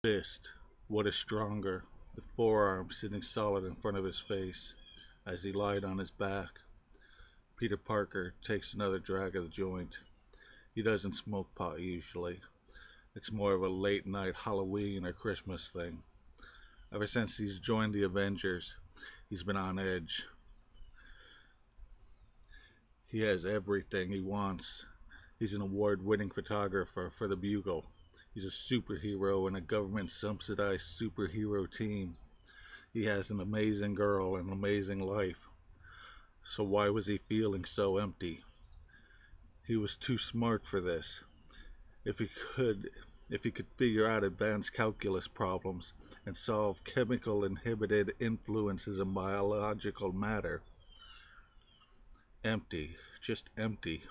fist, what is stronger, the forearm sitting solid in front of his face as he lied on his back. Peter Parker takes another drag of the joint. He doesn't smoke pot usually. It's more of a late night Halloween or Christmas thing. Ever since he's joined the Avengers, he's been on edge. He has everything he wants. He's an award-winning photographer for the Bugle. He's a superhero in a government-subsidized superhero team. He has an amazing girl and an amazing life. So why was he feeling so empty? He was too smart for this. If he could if he could figure out advanced calculus problems and solve chemical inhibited influences in biological matter. Empty, just empty.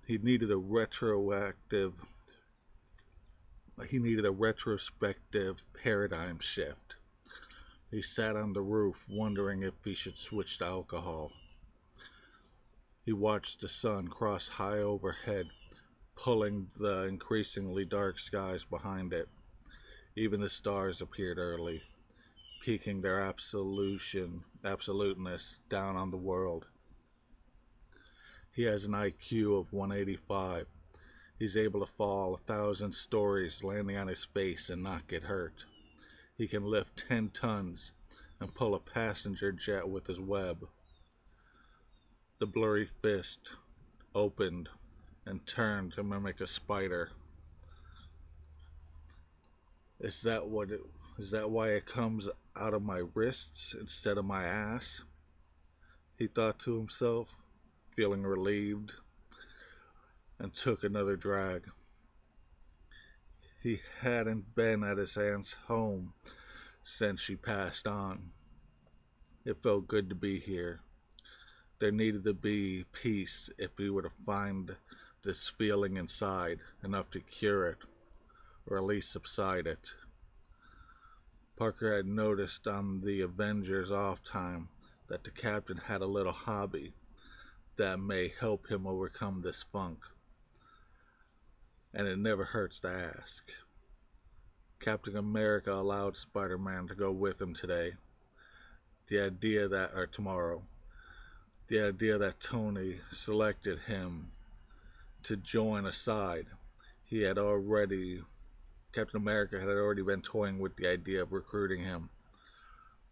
He needed a retroactive he needed a retrospective paradigm shift. He sat on the roof wondering if he should switch to alcohol. He watched the sun cross high overhead, pulling the increasingly dark skies behind it. Even the stars appeared early, peaking their absoluteness down on the world. He has an IQ of 185. He's able to fall 1,000 stories landing on his face and not get hurt. He can lift 10 tons and pull a passenger jet with his web. The blurry fist opened and turned to mimic a spider. Is that why it comes out of my wrists instead of my ass? He thought to himself, feeling relieved, and took another drag. He hadn't been at his aunt's home since she passed on. It felt good to be here. There needed to be peace if he were to find this feeling inside, enough to cure it, or at least subside it. Parker had noticed on the Avengers off time that the captain had a little hobby that may help him overcome this funk. And it never hurts to ask. Captain America allowed Spider-Man to go with him today. Tomorrow. The idea that Tony selected him to join a side. Captain America had already been toying with the idea of recruiting him,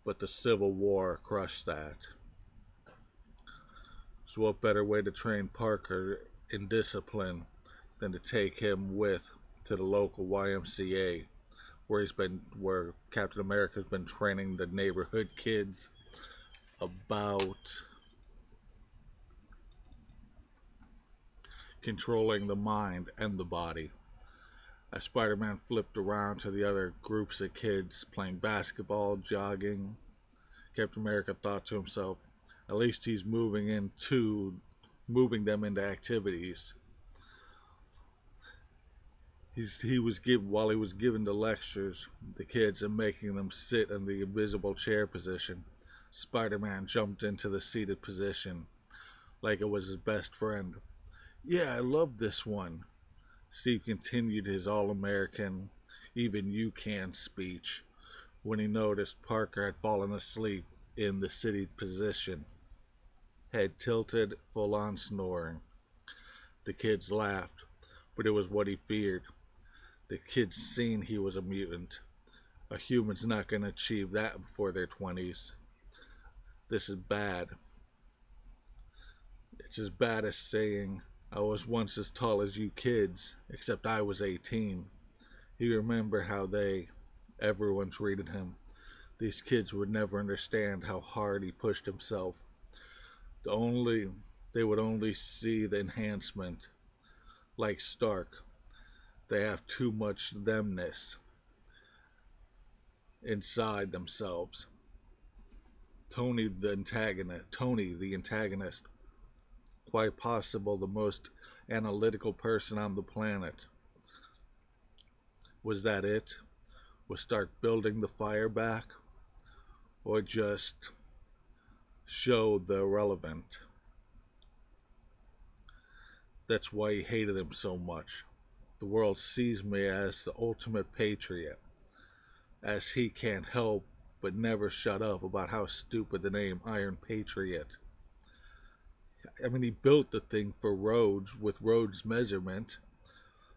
but the Civil War crushed that. So what better way to train Parker in discipline than to take him to the local YMCA where Captain America's been training the neighborhood kids about controlling the mind and the body. As Spider-Man flipped around to the other groups of kids playing basketball, jogging, Captain America thought to himself, at least he's moving them into activities. While he was giving the lectures, the kids, and making them sit in the invisible chair position, Spider-Man jumped into the seated position like it was his best friend. Yeah, I love this one. Steve continued his all-American, even you can speech when he noticed Parker had fallen asleep in the seated position, head tilted, full on snoring. The kids laughed, but it was what he feared. The kids seen he was a mutant. A human's not going to achieve that before their 20s. This is bad. It's as bad as saying, I was once as tall as you kids, except I was 18. He remembered how everyone treated him. These kids would never understand how hard he pushed himself. They would only see the enhancement. Like Stark, they have too much themness inside themselves. Tony the antagonist, quite possible the most analytical person on the planet. Was that it? Was Stark building the fire back? Or just show the irrelevant? That's why he hated him so much. The world sees me as the ultimate patriot, as he can't help but never shut up about how stupid the name Iron Patriot. I mean, he built the thing for Rhodes with Rhodes' measurement.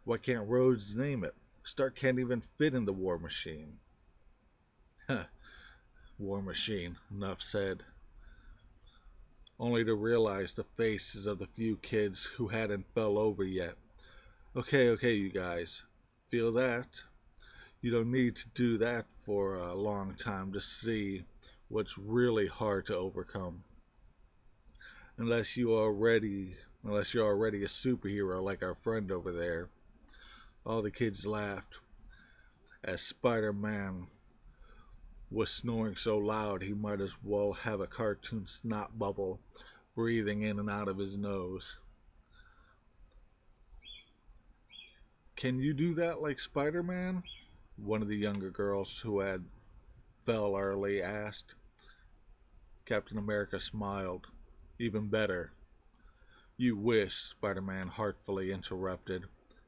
Why can't Rhodes name it? Stark can't even fit in the War Machine. War Machine, enough said. Only to realize the faces of the few kids who hadn't fell over yet. Okay, you guys. Feel that? You don't need to do that for a long time to see what's really hard to overcome. Unless unless you're already a superhero like our friend over there. All the kids laughed as Spider-Man was snoring so loud he might as well have a cartoon snot bubble breathing in and out of his nose. Can you do that like Spider-Man? One of the younger girls who had fell early asked. Captain America smiled. Even better. You wish, Spider-Man heartfully interrupted,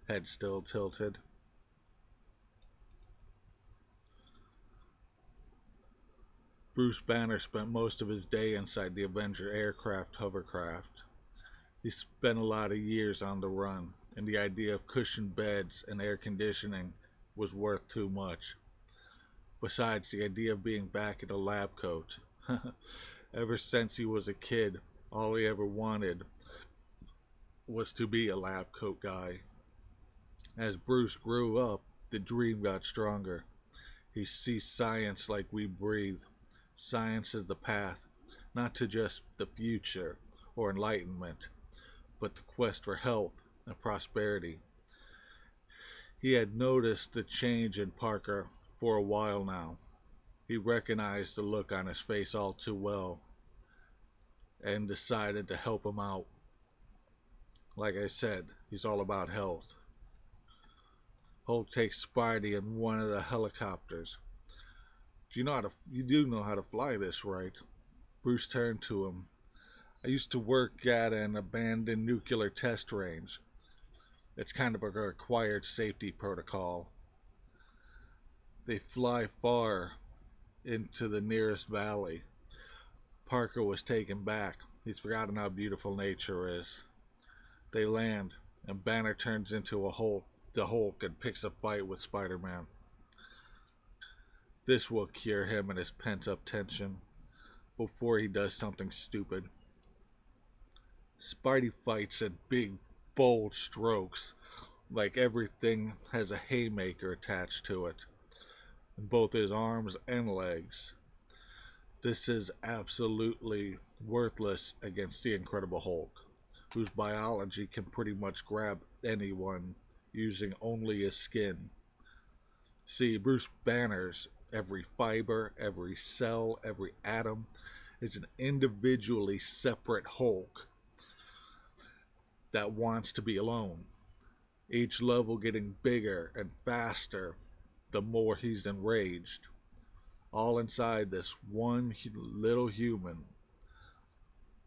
head still tilted. Bruce Banner spent most of his day inside the Avenger aircraft hovercraft. He spent a lot of years on the run, and the idea of cushioned beds and air conditioning was worth too much. Besides, the idea of being back in a lab coat. Ever since he was a kid, all he ever wanted was to be a lab coat guy. As Bruce grew up, the dream got stronger. He sees science like we breathe. Science is the path, not to just the future or enlightenment, but the quest for health and prosperity. He had noticed the change in Parker for a while now. He recognized the look on his face all too well and decided to help him out. Like I said, he's all about health. Hulk takes Spidey in one of the helicopters. You do know how to fly this, right? Bruce turned to him. I used to work at an abandoned nuclear test range. It's kind of a required safety protocol. They fly far into the nearest valley. Parker was taken back. He's forgotten how beautiful nature is. They land, and Banner turns into the Hulk, and picks a fight with Spider-Man. This will cure him and his pent-up tension before he does something stupid. Spidey fights in big, bold strokes, like everything has a haymaker attached to it, in both his arms and legs. This is absolutely worthless against the Incredible Hulk, whose biology can pretty much grab anyone using only his skin. See, Bruce Banner's every fiber, every cell, every atom is an individually separate Hulk that wants to be alone. Each level getting bigger and faster the more he's enraged. All inside this one little human.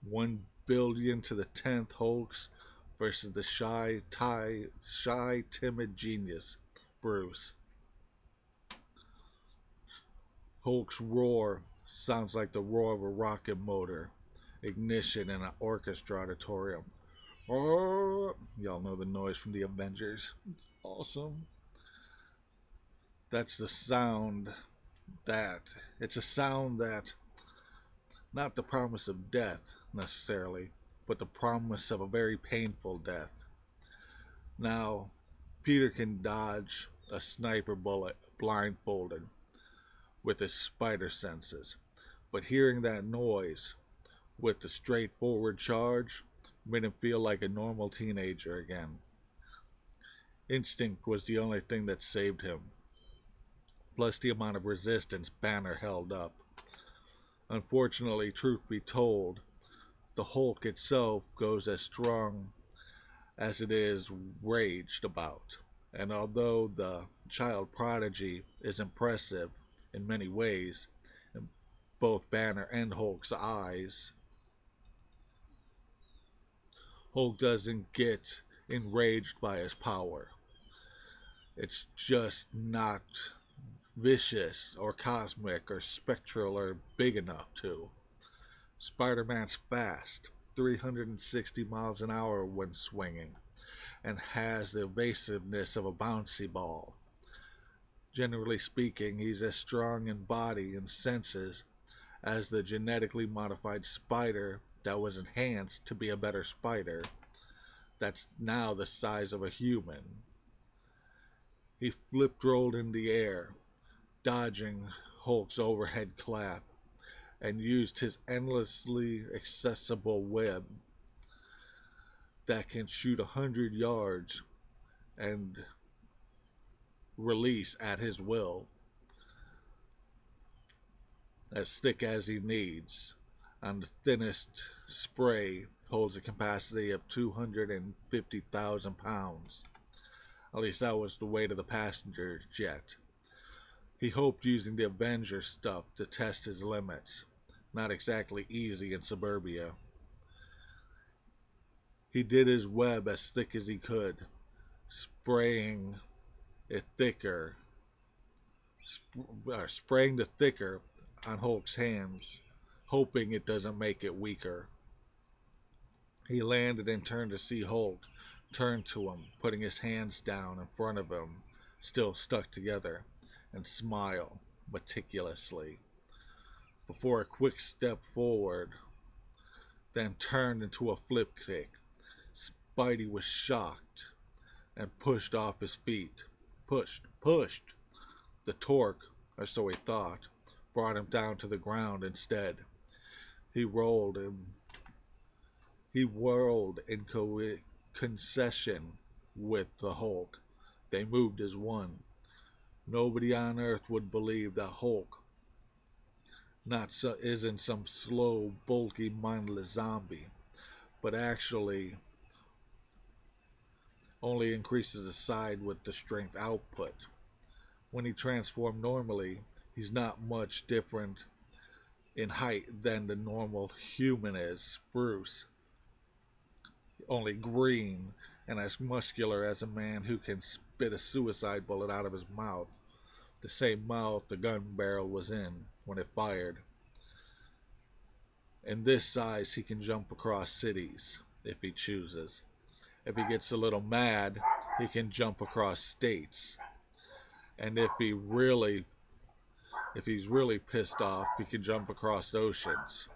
1 billion to the 10th Hulks versus the shy, timid genius, Bruce. Hulk's roar sounds like the roar of a rocket motor. Ignition in an orchestra auditorium. Oh, y'all know the noise from the Avengers. It's awesome. That's the sound it's a sound that, not the promise of death necessarily, but the promise of a very painful death. Now, Peter can dodge a sniper bullet blindfolded with his spider senses, but hearing that noise with the straightforward charge made him feel like a normal teenager again. Instinct was the only thing that saved him, plus the amount of resistance Banner held up. Unfortunately, truth be told, the Hulk itself goes as strong as it is raged about, and although the child prodigy is impressive in many ways, in both Banner and Hulk's eyes, Hulk doesn't get enraged by his power. It's just not vicious or cosmic or spectral or big enough to. Spider-Man's fast, 360 miles an hour when swinging, and has the evasiveness of a bouncy ball. Generally speaking, he's as strong in body and senses as the genetically modified spider that was enhanced to be a better spider that's now the size of a human. He flipped rolled in the air, dodging Hulk's overhead clap, and used his endlessly accessible web that can shoot 100 yards and release at his will, as thick as he needs. And the thinnest spray holds a capacity of 250,000 pounds. At least that was the weight of the passenger jet. He hoped using the avengers stuff to test his limits. Not exactly easy in suburbia. He did his web as thick as he could, spraying it thicker, spraying the thicker on Hulk's hands, hoping it doesn't make it weaker. He landed and turned to see Hulk turn to him, putting his hands down in front of him, still stuck together, and smile meticulously before a quick step forward, then turned into a flip kick. Spidey was shocked and pushed off his feet. Pushed. The torque, or so he thought, brought him down to the ground instead. He rolled he whirled in concession with the Hulk. They moved as one. Nobody on Earth would believe that Hulk isn't some slow, bulky, mindless zombie, but actually only increases the size with the strength output. When he transformed normally, he's not much different in height than the normal human is, Bruce, only green and as muscular as a man who can spit a suicide bullet out of his mouth, the same mouth the gun barrel was in when it fired. In this size, he can jump across cities if he chooses. If he gets a little mad, he can jump across states. And if he's really pissed off, he can jump across oceans.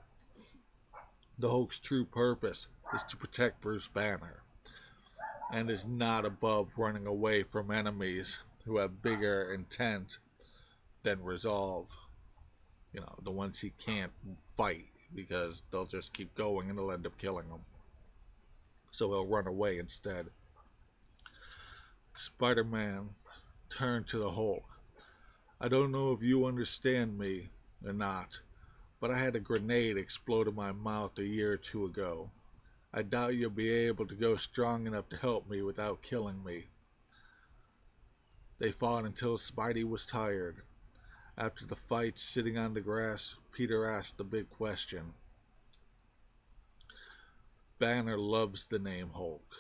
The Hulk's true purpose is to protect Bruce Banner, and is not above running away from enemies who have bigger intent than resolve. The ones he can't fight because they'll just keep going and they'll end up killing him. So he'll run away instead. Spider-Man turned to the Hulk. I don't know if you understand me or not, but I had a grenade explode in my mouth a year or two ago. I doubt you'll be able to go strong enough to help me without killing me. They fought until Spidey was tired. After the fight, sitting on the grass, Peter asked the big question. Banner loves the name Hulk,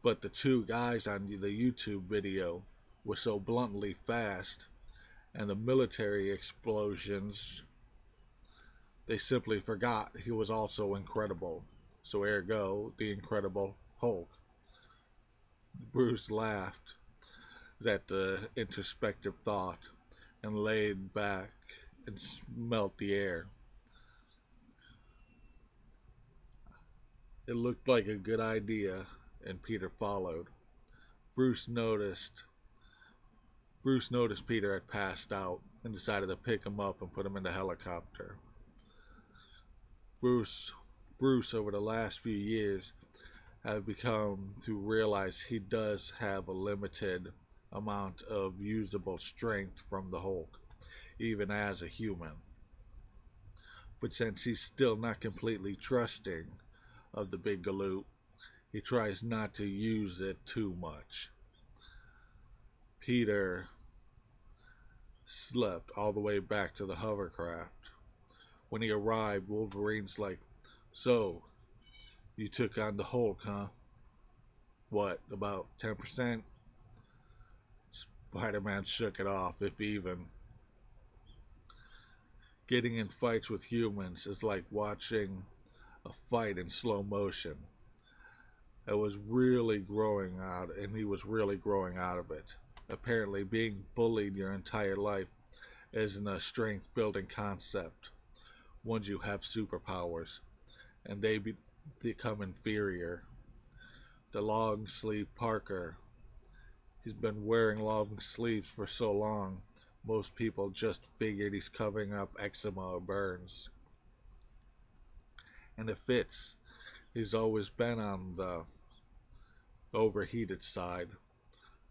but the two guys on the YouTube video were so bluntly fast, and the military explosions, they simply forgot he was also incredible. So ergo, the Incredible Hulk. Bruce laughed at the introspective thought and laid back and smelt the air. It looked like a good idea, and Peter followed. Bruce noticed Peter had passed out and decided to pick him up and put him in the helicopter. Bruce, over the last few years, have become to realize he does have a limited amount of usable strength from the Hulk, even as a human. But since he's still not completely trusting of the big galoot, he tries not to use it too much. Peter slept all the way back to the hovercraft. When he arrived, Wolverine's like, "So, you took on the Hulk, huh? What, about 10%? Spider-Man shook it off, if even. Getting in fights with humans is like watching a fight in slow motion. It was really growing out, and he was really growing out of it. Apparently, being bullied your entire life isn't a strength building concept once you have superpowers, and become inferior. The long sleeve Parker, he's been wearing long sleeves for so long, most people just figured he's covering up eczema or burns. And it fits. He's always been on the overheated side.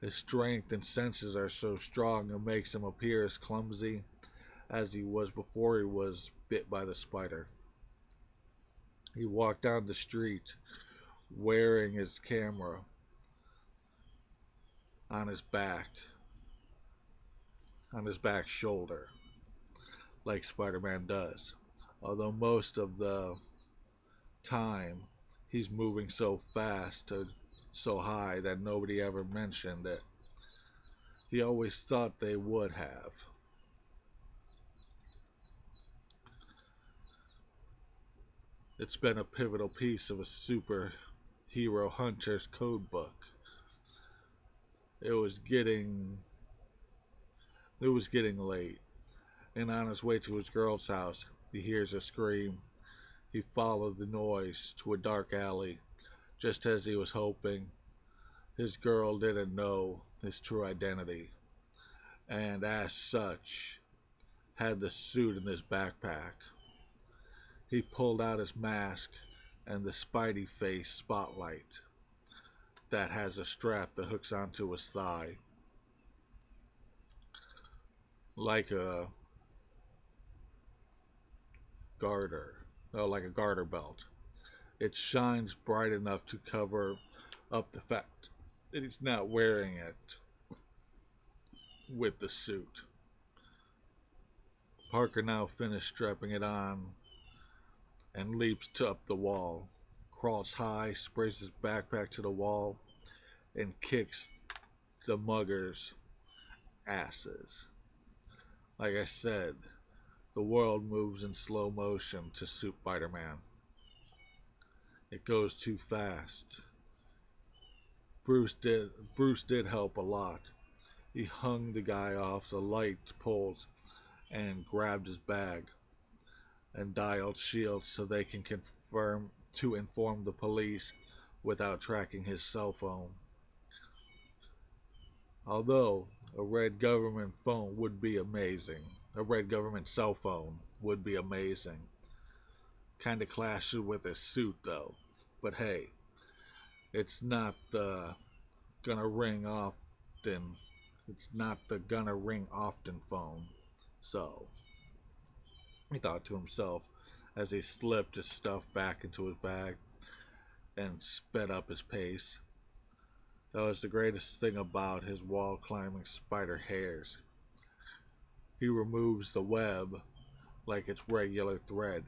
His strength and senses are so strong it makes him appear as clumsy as he was before he was bit by the spider. He walked down the street wearing his camera on his back, on his back shoulder, like Spider-Man does. Although most of the time he's moving so fast or so high that nobody ever mentioned it. He always thought they would have. It's been a pivotal piece of a superhero hunter's code book. It was getting it was getting late, and on his way to his girl's house, he hears a scream. He followed the noise to a dark alley, just as he was hoping. His girl didn't know his true identity, and as such, had the suit in his backpack. He pulled out his mask and the Spidey face spotlight that has a strap that hooks onto his thigh, like a garter, like a garter belt. It shines bright enough to cover up the fact that he's not wearing it with the suit. Parker now finished strapping it on and leaps up the wall, crawls high, sprays his backpack to the wall, and kicks the muggers' asses. Like I said, the world moves in slow motion to suit Spider-Man. It goes too fast. Bruce did help a lot. He hung the guy off the light poles and grabbed his bag and dialed shields so they can inform the police without tracking his cell phone. Although a red government phone would be amazing. A red government cell phone would be amazing. Kinda clashes with his suit though. But hey, it's not the gonna ring often. It's not the gonna ring often phone. So, he thought to himself as he slipped his stuff back into his bag and sped up his pace. That was the greatest thing about his wall climbing spider hairs. He removes the web like it's regular thread.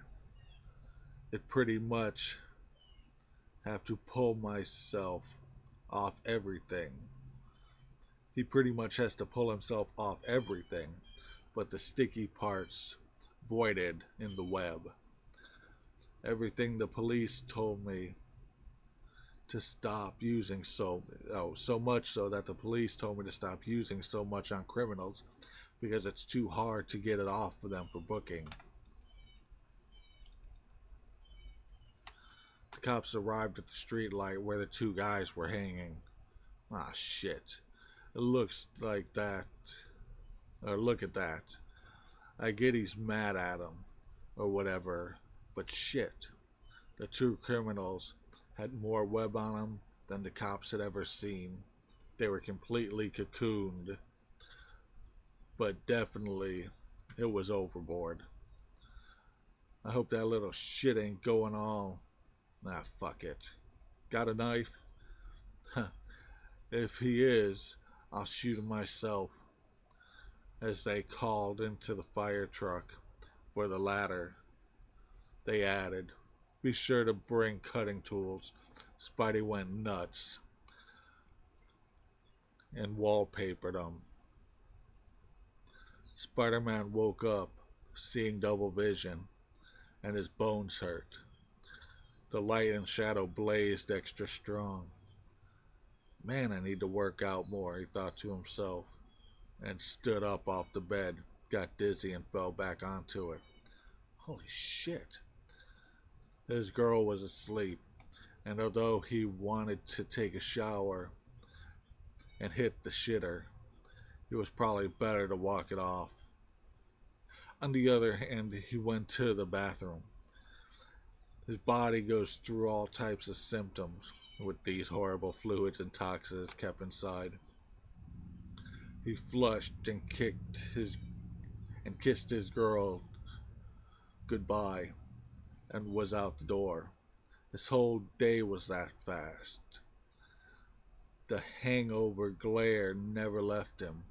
It pretty much have to pull myself off everything. He pretty much has to pull himself off everything, but the sticky parts voided in the web. Everything the police told me to stop using so much so that the police told me to stop using so much on criminals because it's too hard to get it off for them for booking. The cops arrived at the street light where the two guys were hanging. Ah, shit. It looks like that. Or look at that. I get he's mad at him or whatever, but shit. The two criminals had more web on them than the cops had ever seen. They were completely cocooned, but definitely it was overboard. I hope that little shit ain't going all. Nah, fuck it. Got a knife? If he is, I'll shoot him myself. As they called into the fire truck for the ladder, they added, "Be sure to bring cutting tools." Spidey went nuts and wallpapered them. Spider-Man woke up, seeing double vision, and his bones hurt. The light and shadow blazed extra strong. Man, I need to work out more, he thought to himself, and stood up off the bed, got dizzy, and fell back onto it. Holy shit. His girl was asleep, and although he wanted to take a shower and hit the shitter, it was probably better to walk it off. On the other hand, he went to the bathroom. His body goes through all types of symptoms with these horrible fluids and toxins kept inside. He flushed and kissed his girl goodbye and was out the door. His whole day was that fast. The hangover glare never left him.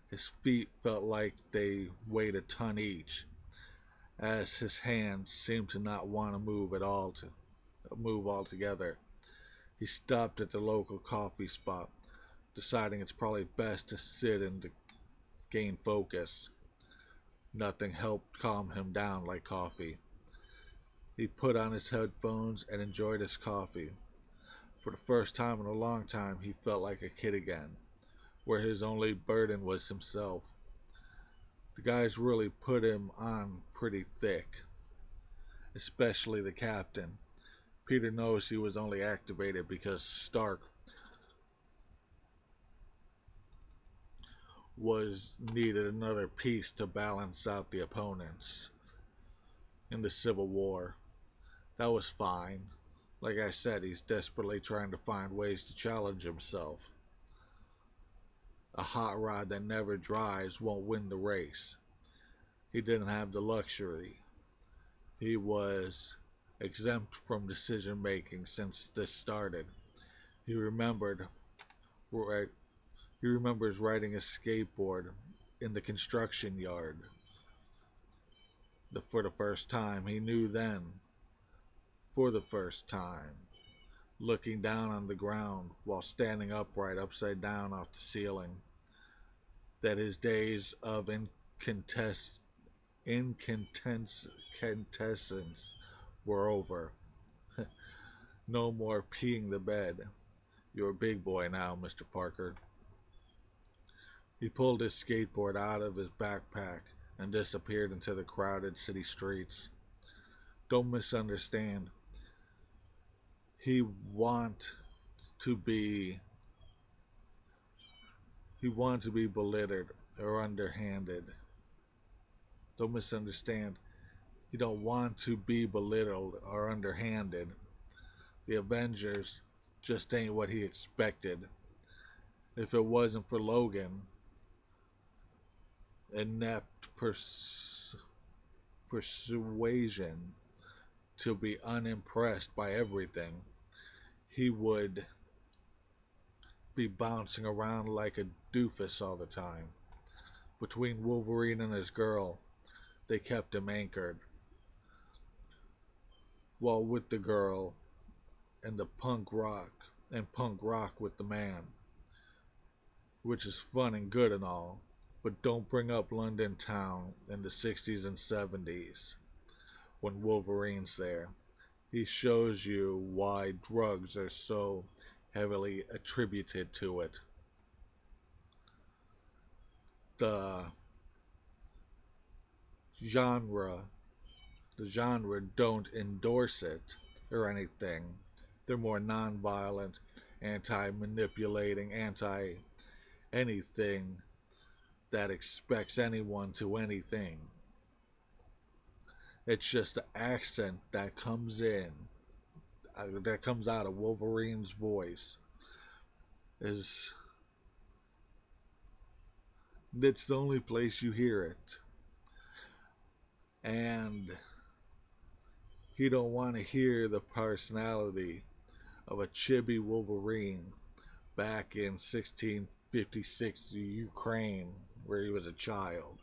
His feet felt like they weighed a ton each, as his hands seemed to not want to move altogether. He stopped at the local coffee spot, deciding it's probably best to sit and to gain focus. Nothing helped calm him down like coffee. He put on his headphones and enjoyed his coffee. For the first time in a long time, he felt like a kid again, where his only burden was himself. The guys really put him on pretty thick, especially the captain. Peter knows he was only activated because Stark was needed another piece to balance out the opponents in the Civil War. That was fine. Like I said, he's desperately trying to find ways to challenge himself. A hot rod that never dries won't win the race. He didn't have the luxury. He was exempt from decision making since this started. He remembered he remembers riding a skateboard in the construction yard for the first time. He knew then, for the first time, looking down on the ground while standing upright upside down off the ceiling, that his days of incandescence were over. No more peeing the bed. You're a big boy now, Mr. Parker. He pulled his skateboard out of his backpack and disappeared into the crowded city streets. Don't misunderstand. He wanted to be belittled or underhanded. Don't misunderstand. You don't want to be belittled or underhanded. The Avengers just ain't what he expected. If it wasn't for Logan, inept persuasion to be unimpressed by everything, he would be bouncing around like a doofus all the time. Between Wolverine and his girl, they kept him anchored. While with the girl and the punk rock with the man, which is fun and good and all, but don't bring up London town in the 60s and 70s when Wolverine's there. He shows you why drugs are so heavily attributed to it. The genre don't endorse it or anything. They're more non-violent, anti-manipulating, anti-anything that expects anyone to anything. It's just the accent that comes out of Wolverine's voice. It's the only place you hear it. And he don't want to hear the personality of a chibi Wolverine back in 1656 Ukraine, where he was a child.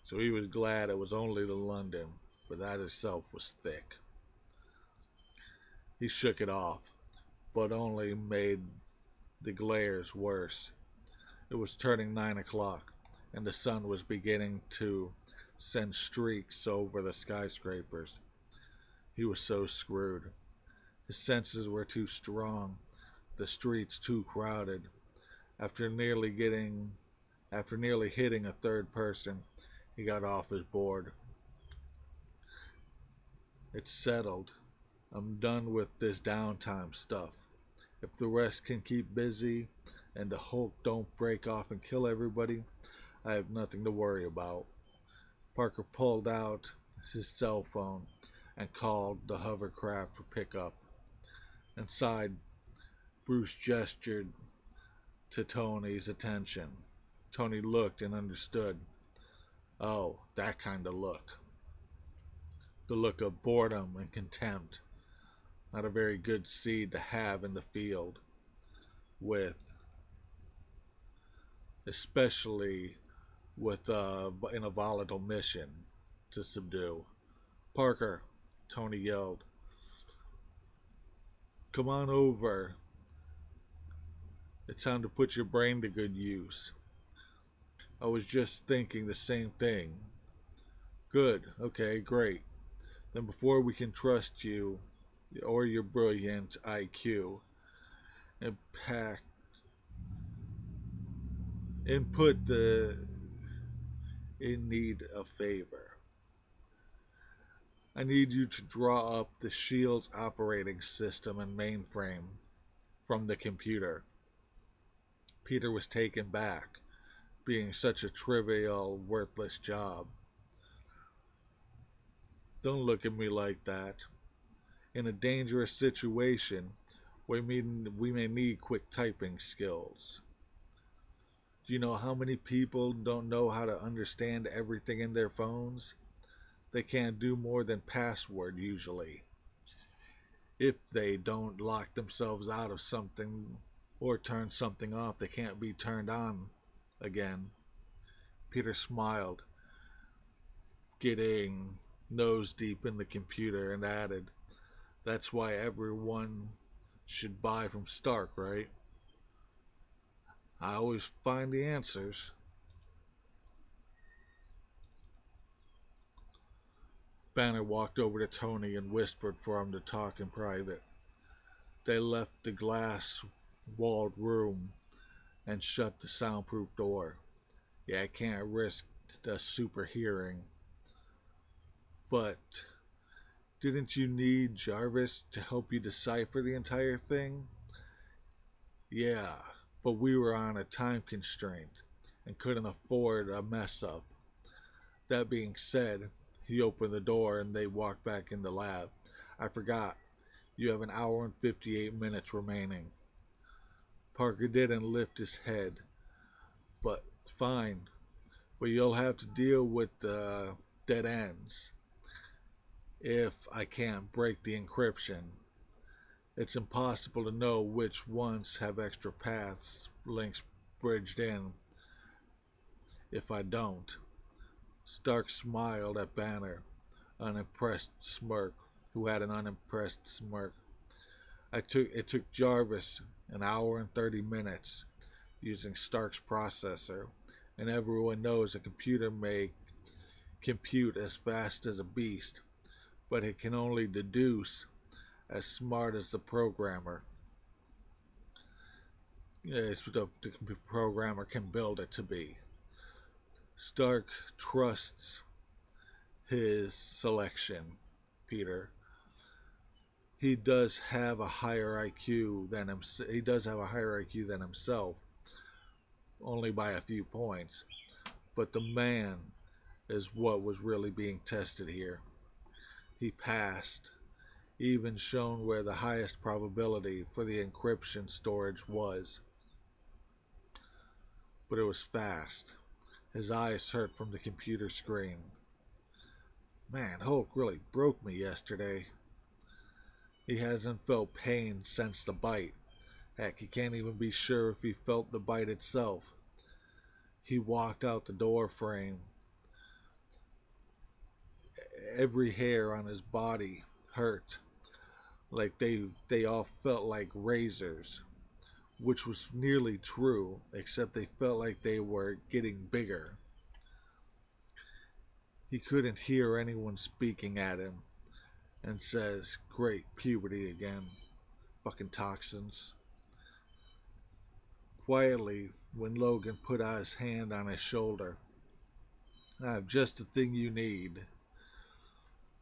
So he was glad it was only the London, but that itself was thick. He shook it off, but only made the glares worse. It was turning 9 o'clock. and the sun was beginning to send streaks over the skyscrapers. He was so screwed. His senses were too strong, the streets too crowded. After nearly getting After nearly hitting a third person, he got off his board. It's settled. I'm done with this downtime stuff. If the rest can keep busy and the Hulk don't break off and kill everybody, I have nothing to worry about. Parker pulled out his cell phone and called the hovercraft for pickup. Inside, Bruce gestured to Tony's attention. Tony looked and understood. Oh, that kind of look. The look of boredom and contempt. Not a very good seed to have in the field with, especially in a volatile mission to subdue. Parker, Tony yelled, come on over. It's time to put your brain to good use. I was just thinking the same thing. Good, okay, great. Then before we can trust you or your brilliant IQ, impact input the in need a favor. I need you to draw up the shield's operating system and mainframe from the computer. Peter was taken back, being such a trivial, worthless job. Don't look at me like that. In a dangerous situation, we may need quick typing skills. Do you know how many people don't know how to understand everything in their phones? They can't do more than password usually. If they don't lock themselves out of something or turn something off, they can't be turned on again. Peter smiled, getting nose deep in the computer, and added, that's why everyone should buy from Stark, right? I always find the answers. Banner walked over to Tony and whispered for him to talk in private. They left the glass-walled room and shut the soundproof door. Yeah, I can't risk the super hearing. But didn't you need Jarvis to help you decipher the entire thing? Yeah, but we were on a time constraint and couldn't afford a mess up. That being said, he opened the door and they walked back in the lab. I forgot. You have an hour and 58 minutes remaining. Parker didn't lift his head. But fine. But you'll have to deal with the dead ends if I can't break the encryption. It's impossible to know which ones have extra paths links bridged in if I don't. Stark smiled at Banner, who had an unimpressed smirk. It took Jarvis an hour and 30 minutes using Stark's processor, and everyone knows a computer may compute as fast as a beast, but it can only deduce as smart as the programmer. The programmer can build it to be. Stark trusts his selection, Peter. He does have a higher IQ than himself, only by a few points. But the man is what was really being tested here. He passed, even shown where the highest probability for the encryption storage was. But it was fast. His eyes hurt from the computer screen. Man, Hulk really broke me yesterday. He hasn't felt pain since the bite. Heck, he can't even be sure if he felt the bite itself. He walked out the door frame. Every hair on his body hurt, like they all felt like razors. which was nearly true, except they felt like they were getting bigger. He couldn't hear anyone speaking at him, and says, "Great, puberty again. Fucking toxins." Quietly, when Logan put out his hand on his shoulder, "I have just the thing you need."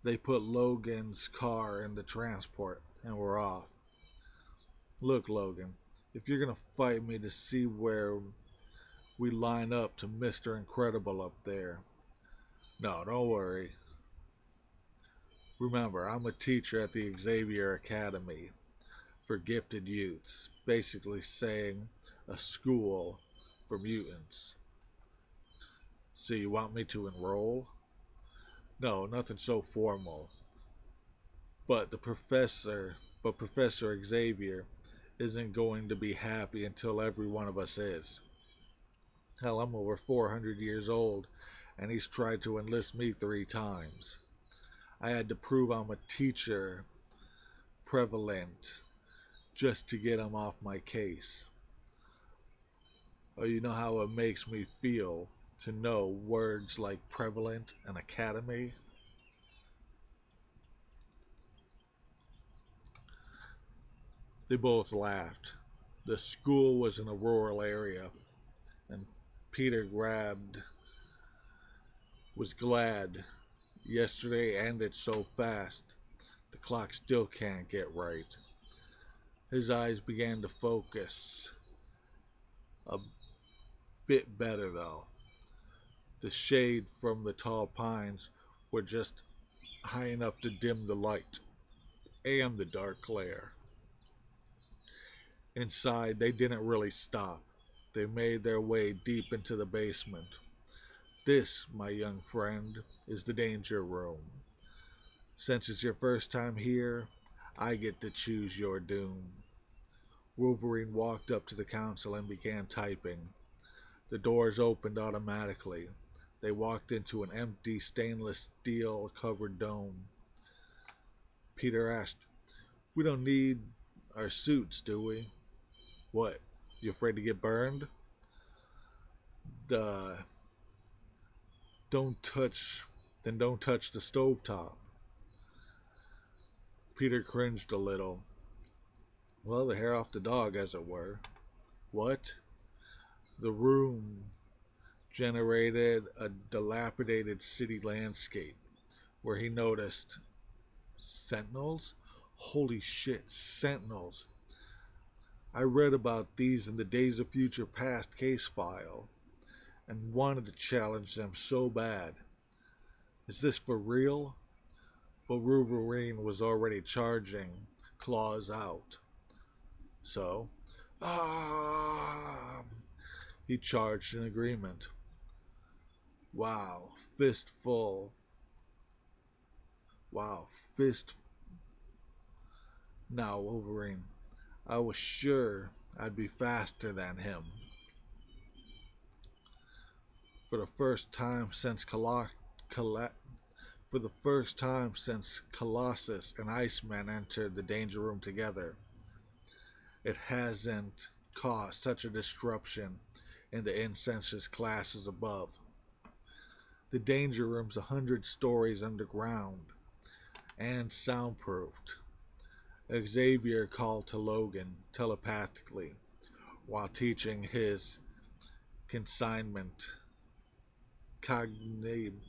They put Logan's car in the transport and were off. "Look, Logan, if you're gonna fight me to see where we line up to Mr. Incredible up there." "No, don't worry. Remember, I'm a teacher at the Xavier Academy for gifted youths, basically saying a school for mutants." "So you want me to enroll?" "No, nothing so formal. But Professor Xavier isn't going to be happy until every one of us is. Hell, I'm over 400 years old, and he's tried to enlist me 3 times. I had to prove I'm a teacher prevalent just to get him off my case. Oh, you know how it makes me feel to know words like prevalent and academy?" They both laughed. The school was in a rural area, and Peter grabbed was glad. Yesterday ended so fast, the clock still can't get right. His eyes began to focus a bit better, though. The shade from the tall pines were just high enough to dim the light and the dark glare. Inside, they didn't really stop. They made their way deep into the basement. "This, my young friend, is the danger room. Since it's your first time here, I get to choose your doom." Wolverine walked up to the console and began typing. The doors opened automatically. They walked into an empty stainless steel covered dome. Peter asked, "We don't need our suits, do we?" "What? You afraid to get burned?" "Duh. Don't touch don't touch the stovetop." Peter cringed a little. "Well, the hair off the dog, as it were." "What?" The room generated a dilapidated city landscape where he noticed sentinels. Holy shit, sentinels. I read about these in the Days of Future Past case file and wanted to challenge them so bad. Is this for real? But Wolverine was already charging, claws out. So, ah! He charged in agreement. Wow, fistful. Wow, fist. Now, Wolverine, I was sure I'd be faster than him. For the first time since Colossus and Iceman entered the danger room together, it hasn't caused such a disruption in the incensed classes above. The danger room's 100 stories underground and soundproofed. Xavier called to Logan telepathically while teaching his consignment. Consignment.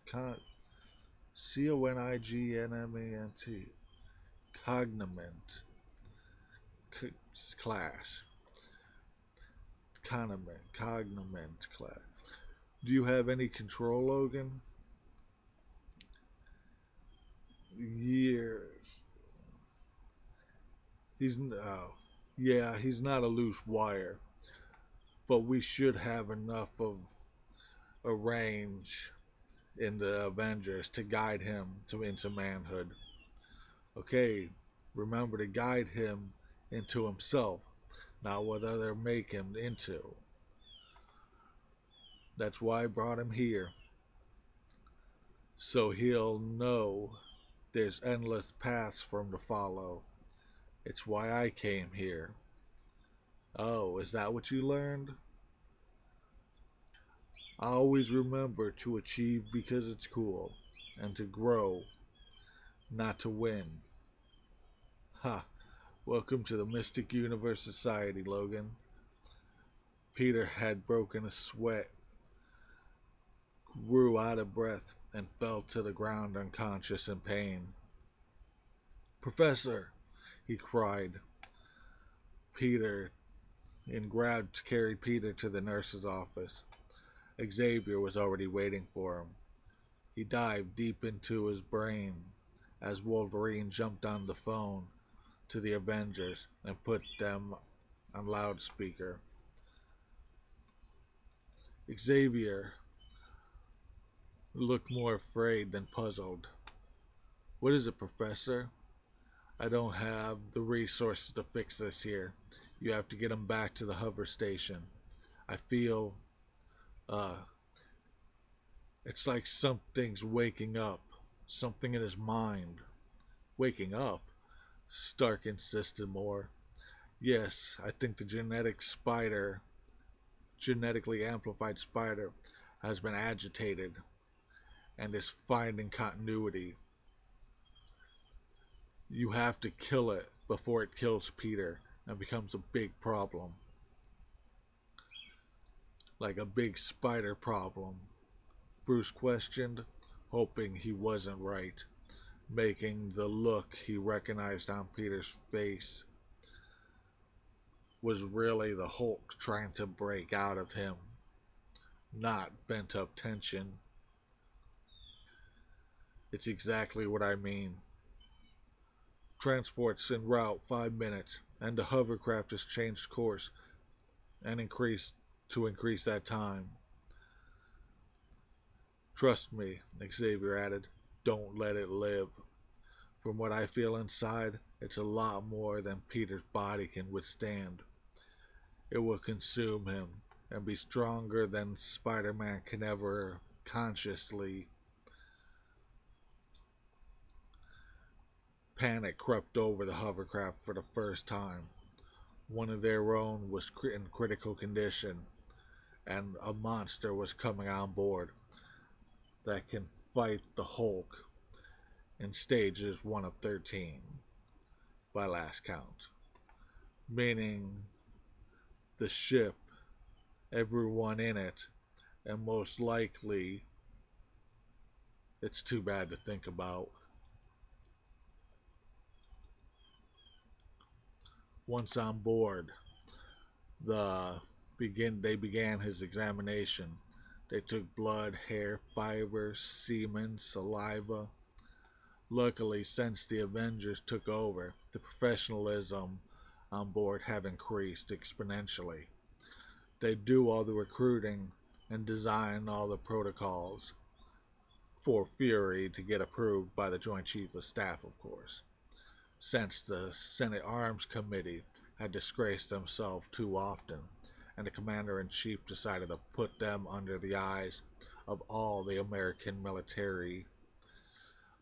Conignment. Cognament class. Cognament class. "Do you have any control, Logan?" "Years. He's not a loose wire, but we should have enough of a range in the Avengers to guide him into manhood." "Okay, remember to guide him into himself, not what other make him into. That's why I brought him here. So he'll know there's endless paths for him to follow. It's why I came here." Oh, is that what you learned? I always remember to achieve because it's cool, and to grow, not to win. Ha! Welcome to the Mystic Universe Society, Logan. Peter had broken a sweat, grew out of breath, and fell to the ground unconscious in pain. Professor! He cried. Peter and carried Peter to the nurse's office. Xavier was already waiting for him. He dived deep into his brain as Wolverine jumped on the phone to the Avengers and put them on loudspeaker. Xavier looked more afraid than puzzled. What is it, Professor? I don't have the resources to fix this here. You have to get him back to the hover station. I feel, uh, it's like something's waking up. Something in his mind. Waking up? Stark insisted more. Yes, I think the genetically amplified spider, has been agitated and is finding continuity. You have to kill it before it kills Peter and becomes a big problem. Like a big spider problem? Bruce questioned, hoping he wasn't right, making the look he recognized on Peter's face was really the Hulk trying to break out of him, not bent up tension. It's exactly what I mean. Transport's en route 5 minutes, and the hovercraft has changed course and increase that time. Trust me, Xavier added. Don't let it live. From what I feel inside, it's a lot more than Peter's body can withstand. It will consume him and be stronger than Spider-Man can ever consciously. Panic crept over the hovercraft for the first time. One of their own was in critical condition, and a monster was coming on board that can fight the Hulk in stages 1 of 13, by last count. Meaning the ship, everyone in it, and most likely, it's too bad to think about. Once on board, they began his examination. They took blood, hair, fibers, semen, saliva. Luckily, since the Avengers took over, the professionalism on board have increased exponentially. They do all the recruiting and design all the protocols for Fury to get approved by the Joint Chief of Staff, of course, since the Senate Arms Committee had disgraced themselves too often, and the Commander-in-Chief decided to put them under the eyes of all the American military,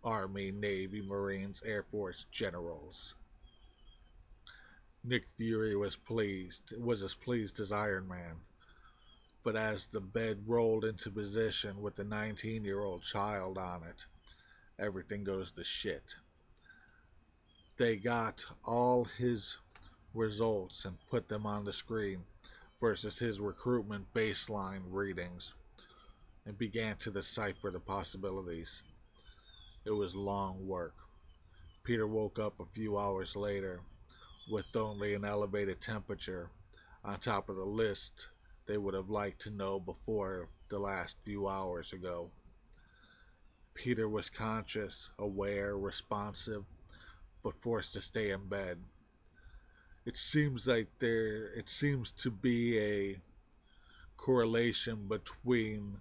Army, Navy, Marines, Air Force generals. Nick Fury was as pleased as Iron Man. But as the bed rolled into position with the 19-year-old child on it, everything goes to shit. They got all his results and put them on the screen versus his recruitment baseline readings and began to decipher the possibilities. It was long work. Peter woke up a few hours later with only an elevated temperature on top of the list they would have liked to know before the last few hours ago. Peter was conscious, aware, responsive, but forced to stay in bed. It seems to be a correlation between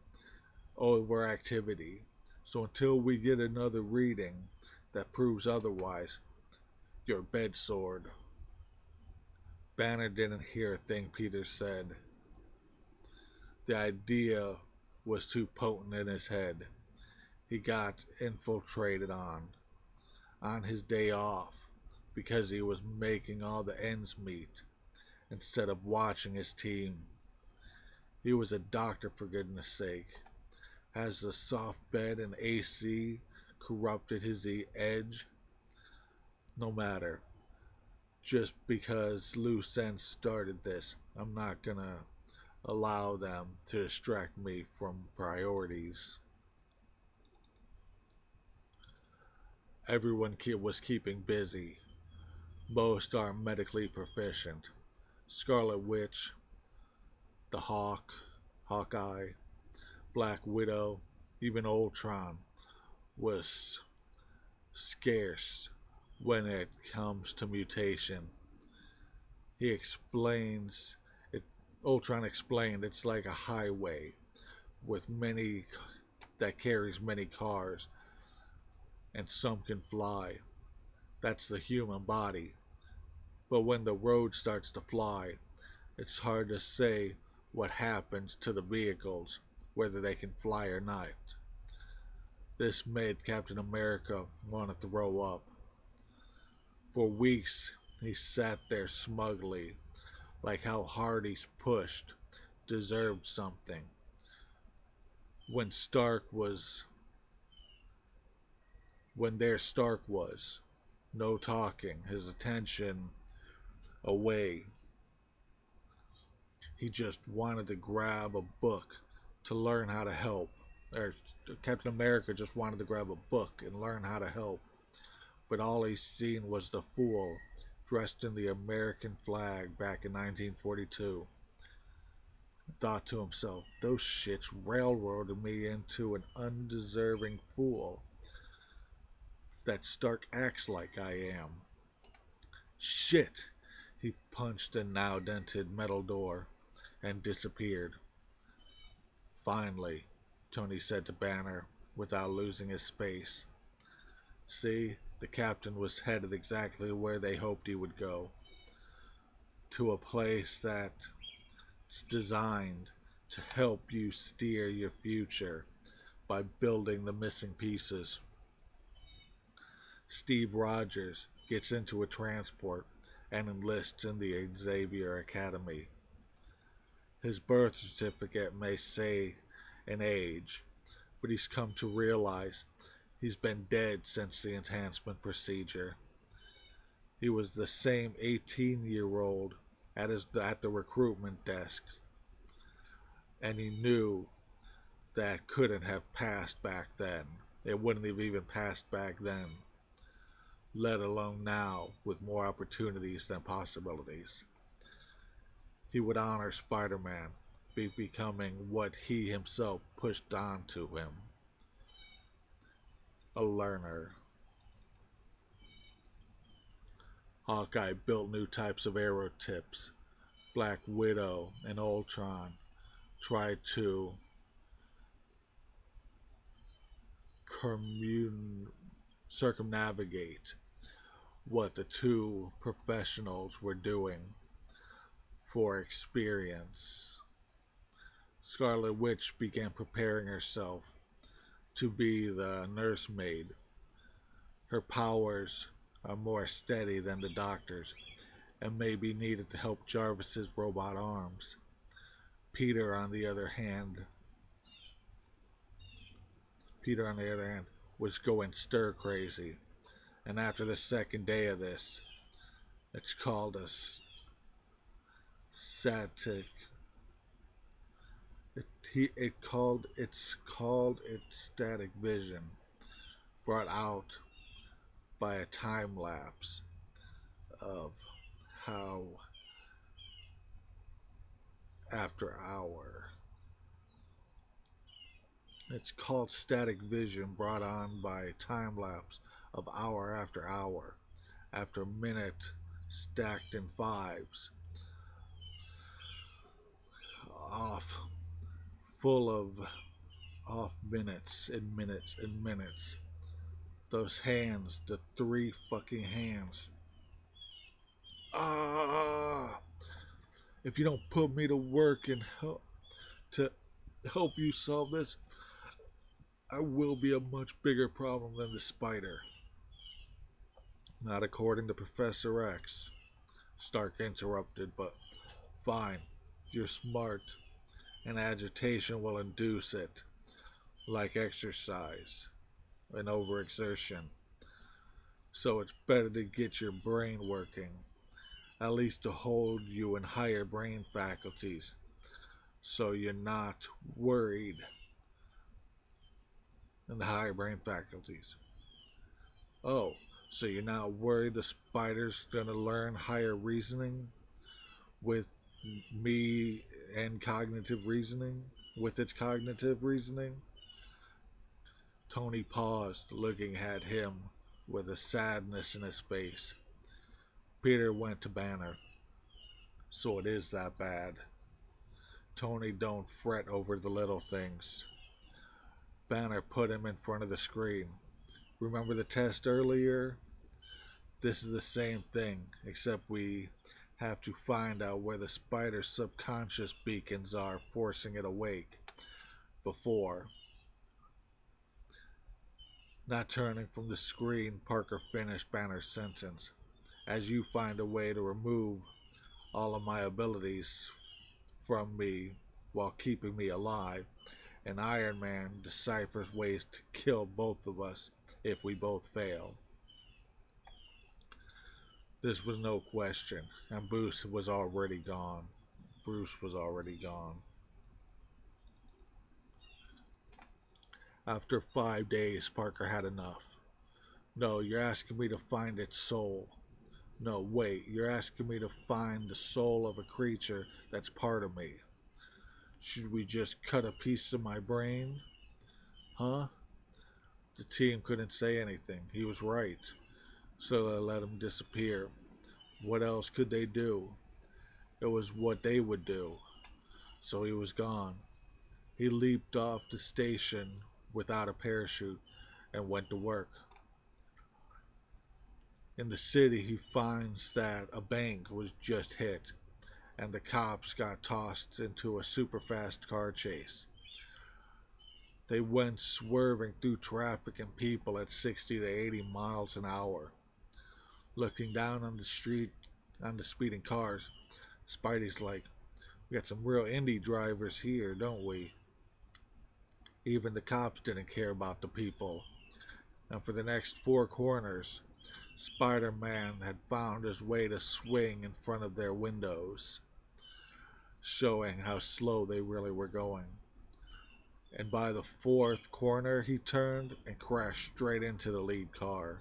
overactivity. So until we get another reading that proves otherwise, your bed sword. Banner didn't hear a thing Peter said. The idea was too potent in his head. He got infiltrated on his day off because he was making all the ends meet. instead of watching his team. He was a doctor, for goodness sake. Has the soft bed and AC corrupted his edge? No matter. Just because loose ends started this, I'm not gonna allow them to distract me from priorities. Everyone was keeping busy. Most are medically proficient. Scarlet Witch, the Hawk, Hawkeye, Black Widow, even Ultron was scarce when it comes to mutation. He explains it. Ultron explained it's like a highway with many that carries many cars, and some can fly. That's the human body. But when the road starts to fly, it's hard to say what happens to the vehicles, whether they can fly or not. This made Captain America want to throw up. For weeks, he sat there smugly, like how hard he's pushed deserved something. When Stark was, when there Stark was, no talking, his attention away. He just wanted to grab a book to learn how to help. Or Captain America just wanted to grab a book and learn how to help. But all he seen was the fool dressed in the American flag back in 1942. Thought to himself, those shits railroaded me into an undeserving fool. That Stark acts like I am. Shit! He punched a now dented metal door and disappeared. Finally, Tony said to Banner, without losing his space. See, the captain was headed exactly where they hoped he would go. To a place that's designed to help you steer your future by building the missing pieces. Steve Rogers gets into a transport and enlists in the Xavier Academy. His birth certificate may say an age, but he's come to realize he's been dead since the enhancement procedure. He was the same 18-year-old at the recruitment desk, and he knew that couldn't have passed back then. It wouldn't have even passed back then, let alone now with more opportunities than possibilities. He would honor Spider-Man, becoming what he himself pushed onto him, a learner. Hawkeye built new types of arrow tips. Black Widow and Ultron tried to circumnavigate what the two professionals were doing for experience. Scarlet Witch began preparing herself to be the nursemaid. Her powers are more steady than the doctor's and may be needed to help Jarvis's robot arms. Peter, on the other hand, was going stir crazy. And after the second day of this, it's called a static. It's called its static vision, brought out by a time lapse of how after hour. It's called static vision brought on by time lapse of hour after minute stacked in fives, off, full of off minutes and minutes and minutes. Those hands, the three fucking hands. Ah! If you don't put me to work and help you solve this, I will be a much bigger problem than the spider. Not according to Professor X. Stark interrupted, but fine. You're smart, and agitation will induce it, like exercise and overexertion. So it's better to get your brain working, at least to hold you in higher brain faculties, so you're not worried in the higher brain faculties. Oh, so you're not worried the spider's gonna learn higher reasoning with me and cognitive reasoning? With its cognitive reasoning? Tony paused, looking at him with a sadness in his face. Peter went to Banner. So it is that bad. Tony, don't fret over the little things. Banner put him in front of the screen. Remember the test earlier? This is the same thing, except we have to find out where the spider's subconscious beacons are forcing it awake. Before. Not turning from the screen, Parker finished Banner's sentence. As you find a way to remove all of my abilities from me while keeping me alive, and Iron Man deciphers ways to kill both of us if we both fail. This was no question, and Bruce was already gone. Bruce was already gone. After 5 days, Parker had enough. No, you're asking me to find its soul. No, wait, you're asking me to find the soul of a creature that's part of me. Should we just cut a piece of my brain? Huh? The team couldn't say anything. He was right. So they let him disappear. What else could they do? It was what they would do. So he was gone. He leaped off the station without a parachute and went to work. In the city, he finds that a bank was just hit, and the cops got tossed into a super fast car chase. They went swerving through traffic and people at 60 to 80 miles an hour. Looking down on the street, on the speeding cars, Spidey's like, we got some real indie drivers here, don't we? Even the cops didn't care about the people. And for the next 4 corners, Spider-Man had found his way to swing in front of their windows, showing how slow they really were going. And by the 4th corner, he turned and crashed straight into the lead car.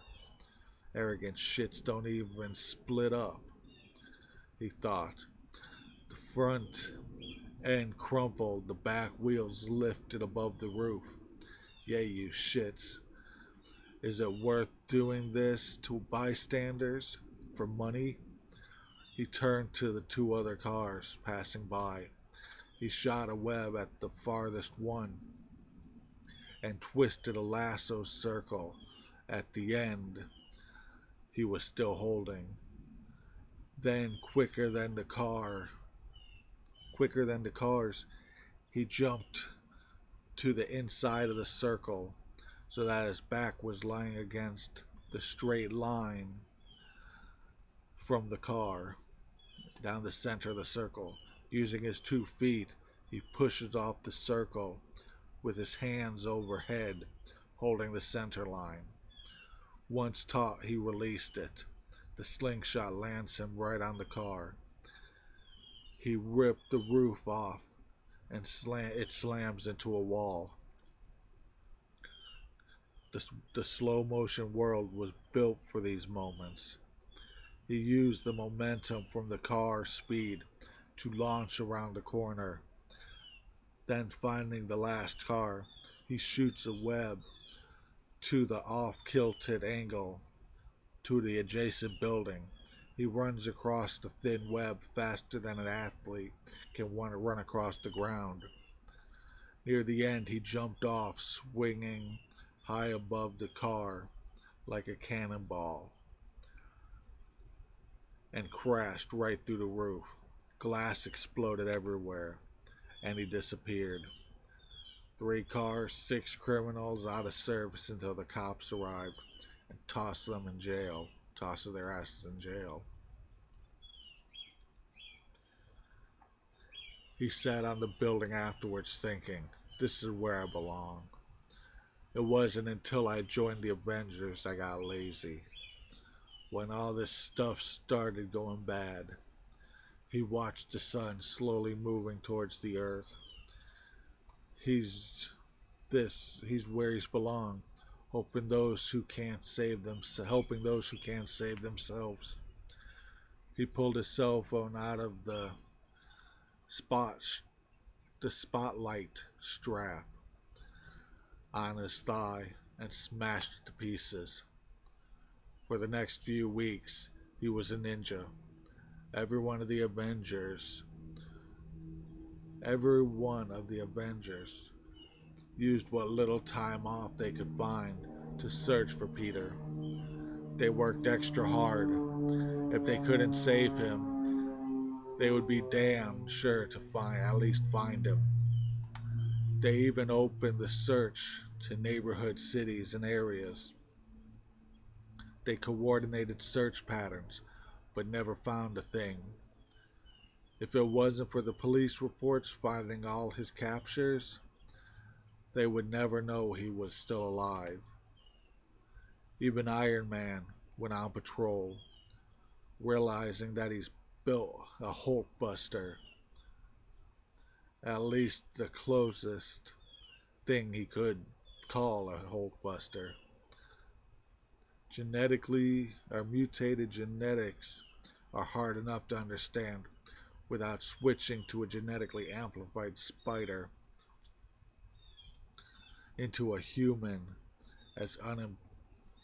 Arrogant shits don't even split up, he thought. The front end crumpled, the back wheels lifted above the roof. Yeah, you shits. Is it worth doing this to bystanders? For money? He turned to the 2 other cars passing by. He shot a web at the farthest one and twisted a lasso circle at the end he was still holding. Then, quicker than the cars, he jumped to the inside of the circle so that his back was lying against the straight line from the car down the center of the circle. Using his 2 feet, he pushes off the circle with his hands overhead, holding the center line. Once taut, he released it. The slingshot lands him right on the car. He ripped the roof off, and it slams into a wall. The slow-motion world was built for these moments. He used the momentum from the car's speed to launch around the corner. Then, finding the last car, he shoots a web to the off-kilted angle to the adjacent building. He runs across the thin web faster than an athlete can run across the ground. Near the end, he jumped off, swinging high above the car like a cannonball, and crashed right through the roof. Glass exploded everywhere, and he disappeared. 3 cars, 6 criminals out of service until the cops arrived and tossed their asses in jail. He sat on the building afterwards thinking, this is where I belong. It wasn't until I joined the Avengers I got lazy. When all this stuff started going bad, he watched the sun slowly moving towards the earth. He's he's where he's belong, helping those who can't save themselves. He pulled his cell phone out of spot the spotlight strap on his thigh and smashed it to pieces. For the next few weeks, he was a ninja. Every one of the Avengers, every one of the Avengers used what little time off they could find to search for Peter. They worked extra hard. If they couldn't save him, they would be damn sure to at least find him. They even opened the search to neighborhood cities and areas. They coordinated search patterns, but never found a thing. If it wasn't for the police reports finding all his captures, they would never know he was still alive. Even Iron Man went on patrol, realizing that he's built a Hulkbuster, at least the closest thing he could call a Hulkbuster. Genetically or mutated genetics are hard enough to understand without switching to a genetically amplified spider into a human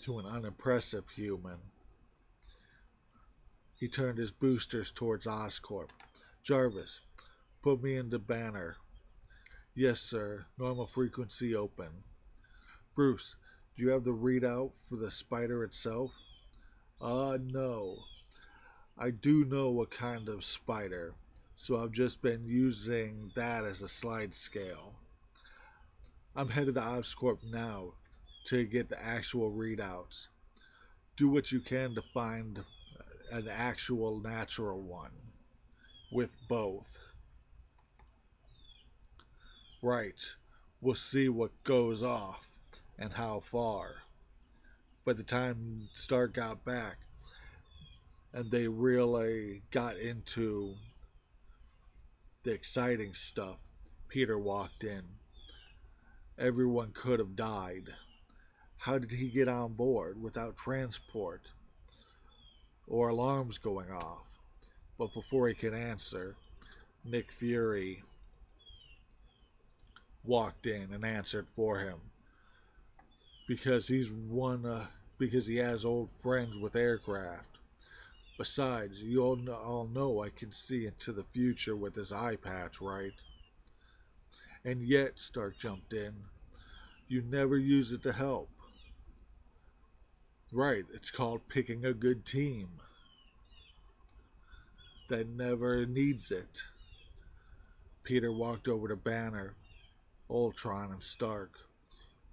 to an unimpressive human. He turned his boosters towards Oscorp. Jarvis, put me in the banner. Yes, sir. Normal frequency open. Bruce, do you have the readout for the spider itself? No. I do know what kind of spider, so I've just been using that as a slide scale. I'm headed to Oscorp now to get the actual readouts. Do what you can to find an actual natural one with both. Right. We'll see what goes off and how far. By the time Stark got back and they really got into the exciting stuff, Peter walked in. Everyone could have died. How did he get on board without transport or alarms going off? But before he could answer, Nick Fury walked in and answered for him because because he has old friends with aircraft. Besides, you all know I can see into the future with this eye patch, right? And yet, Stark jumped in, you never use it to help. Right, it's called picking a good team that never needs it. Peter walked over to Banner. Ultron and Stark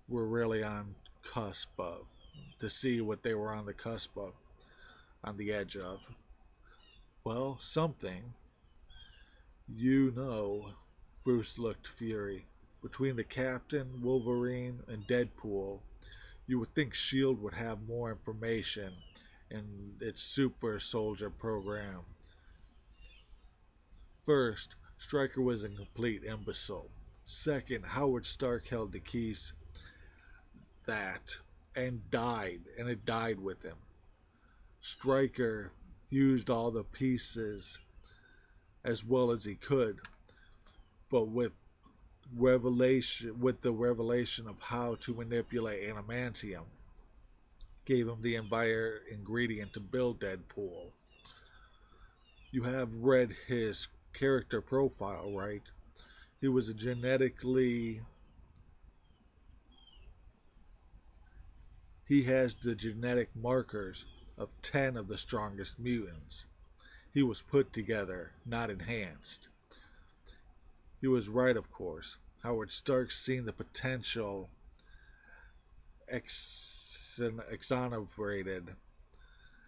were really on cusp of, to see what they were on the cusp of, on the edge of. Well, something. You know, Bruce looked Fury. Between the Captain, Wolverine, and Deadpool, you would think S.H.I.E.L.D. would have more information in its super soldier program. First, Stryker was a complete imbecile. Second, Howard Stark held the keys that and it died with him. Stryker used all the pieces as well as he could, but the revelation of how to manipulate adamantium gave him the entire ingredient to build Deadpool. You have read his character profile, right? He was a he has the genetic markers of 10 of the strongest mutants. He was put together, not enhanced. He was right, of course. Howard Stark seen the potential exonerated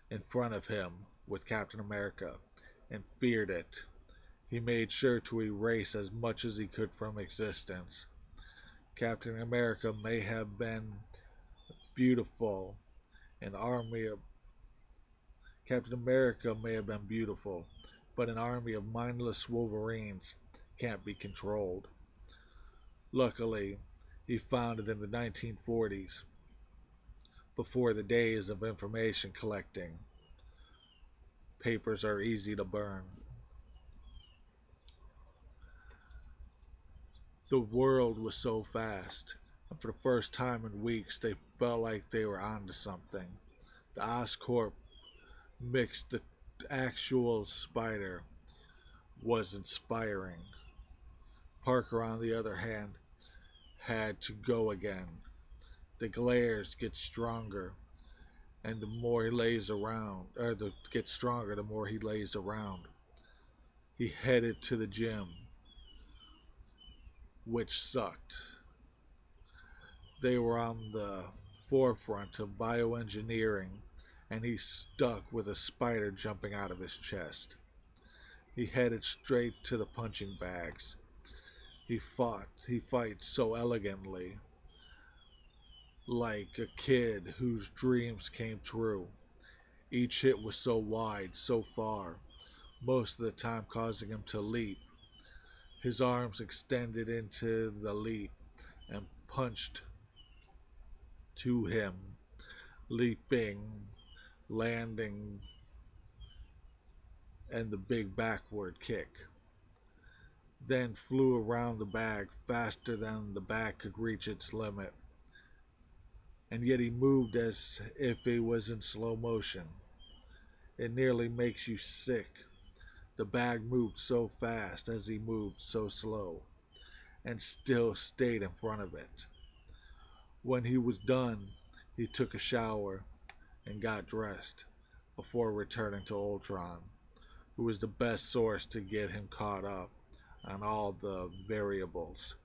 in front of him with Captain America and feared it. He made sure to erase as much as he could from existence. Captain America may have been beautiful. An army of Captain America may have been beautiful, but an army of mindless Wolverines can't be controlled. Luckily, he found it in the 1940s, before the days of information collecting. Papers are easy to burn. The world was so fast, and for the first time in weeks, they felt like they were onto something. The Oscorp mixed the actual spider was inspiring. Parker, on the other hand, had to go again. The glares get stronger, and the more he lays around, or the gets stronger the more he lays around. He headed to the gym, which sucked. They were on the forefront of bioengineering, and he stuck with a spider jumping out of his chest. He headed straight to the punching bags. He fights so elegantly, like a kid whose dreams came true. Each hit was so wide, so far, most of the time causing him to leap. His arms extended into the leap and punched to him, leaping, landing, and the big backward kick. Then flew around the bag faster than the bag could reach its limit, and yet he moved as if he was in slow motion. It nearly makes you sick. The bag moved so fast as he moved so slow, and still stayed in front of it. When he was done, he took a shower and got dressed before returning to Ultron, who was the best source to get him caught up on all the variables.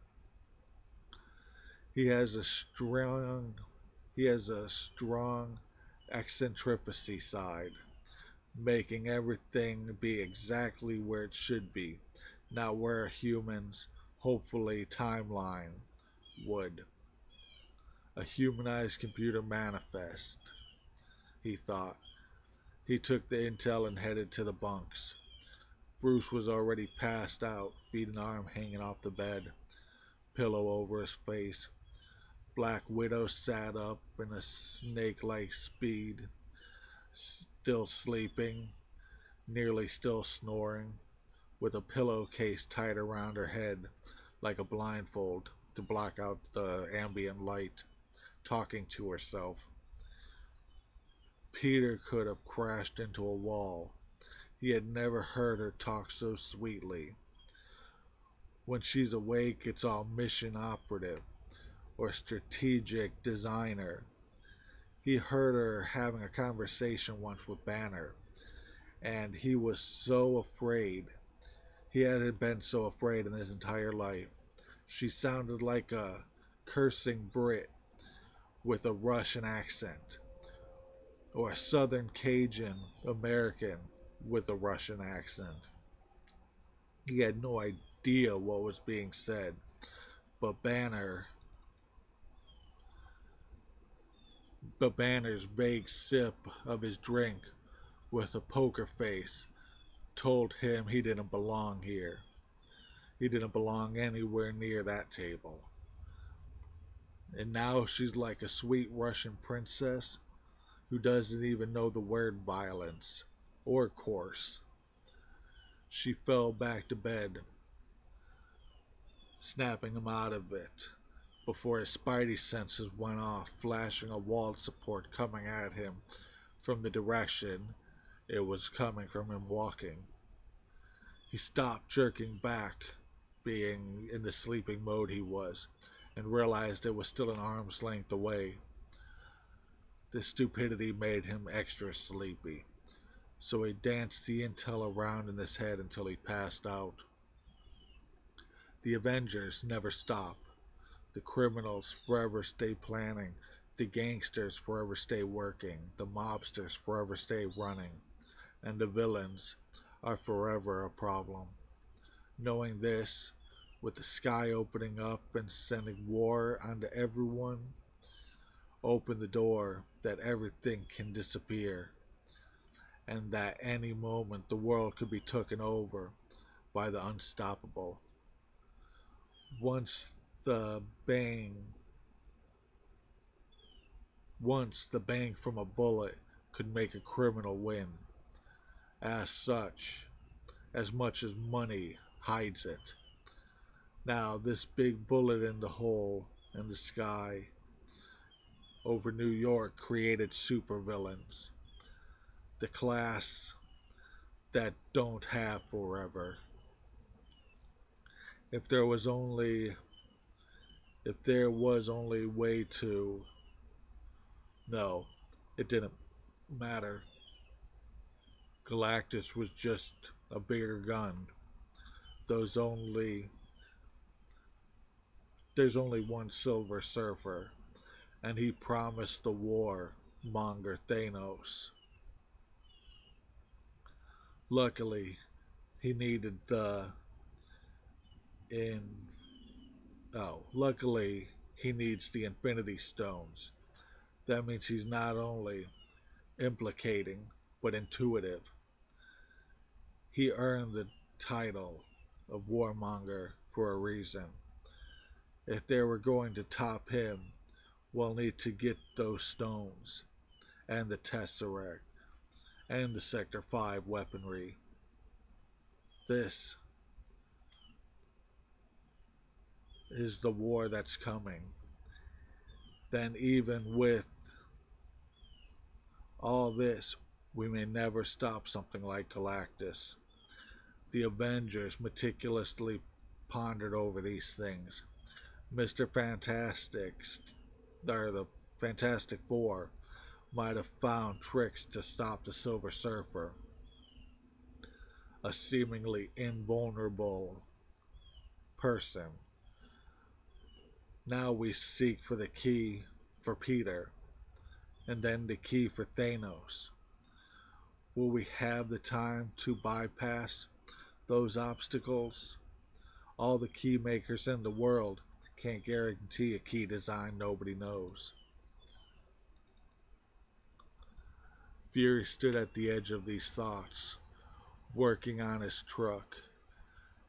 He has a strong he has a strong eccentricity side, making everything be exactly where it should be, not where humans, hopefully timeline, would. A humanized computer manifest, he thought. He took the intel and headed to the bunks. Bruce was already passed out, feet and arm hanging off the bed, pillow over his face. Black Widow sat up in a snake-like speed, still sleeping, nearly still snoring, with a pillowcase tied around her head like a blindfold to block out the ambient light, talking to herself. Peter could have crashed into a wall. He had never heard her talk so sweetly. When she's awake, it's all mission operative or strategic designer. He heard her having a conversation once with Banner, and he was so afraid. He hadn't been so afraid in his entire life. She sounded like a cursing Brit with a Russian accent, or a Southern Cajun American with a Russian accent. He had no idea what was being said, but Banner's vague sip of his drink with a poker face told him he didn't belong here. He didn't belong anywhere near that table. And now she's like a sweet Russian princess who doesn't even know the word violence or coarse. She fell back to bed, snapping him out of it before his spidey senses went off, flashing a wall support coming at him from the direction it was coming from him walking. He stopped jerking back, being in the sleeping mode he was, and realized it was still an arm's length away. This stupidity made him extra sleepy, so he danced the intel around in his head until he passed out. The Avengers never stop. The criminals forever stay planning. The gangsters forever stay working. The mobsters forever stay running. And the villains are forever a problem. Knowing this, with the sky opening up and sending war onto everyone, open the door that everything can disappear, and that any moment the world could be taken over by the unstoppable. Once the bang once the bang from a bullet could make a criminal win. As such, as much as money hides it. Now, this big bullet in the hole in the sky over New York created supervillains, the class that don't have forever. If there was only if there was only way to no, it didn't matter. Galactus was just a bigger gun. Those only there's only one Silver Surfer, and he promised the war monger Thanos. Luckily, he needed the in luckily he needs the Infinity Stones. That means he's not only implicating but intuitive. He earned the title of Warmonger for a reason. If they were going to top him, we'll need to get those stones and the Tesseract and the Sector 5 weaponry. This is the war that's coming. Then, even with all this, we may never stop something like Galactus. The Avengers meticulously pondered over these things. Mr. Fantastic, or the Fantastic Four, might have found tricks to stop the Silver Surfer, a seemingly invulnerable person. Now we seek for the key for Peter, and then the key for Thanos. Will we have the time to bypass those obstacles? All the key makers in the world can't guarantee a key design nobody knows. Fury stood at the edge of these thoughts, working on his truck.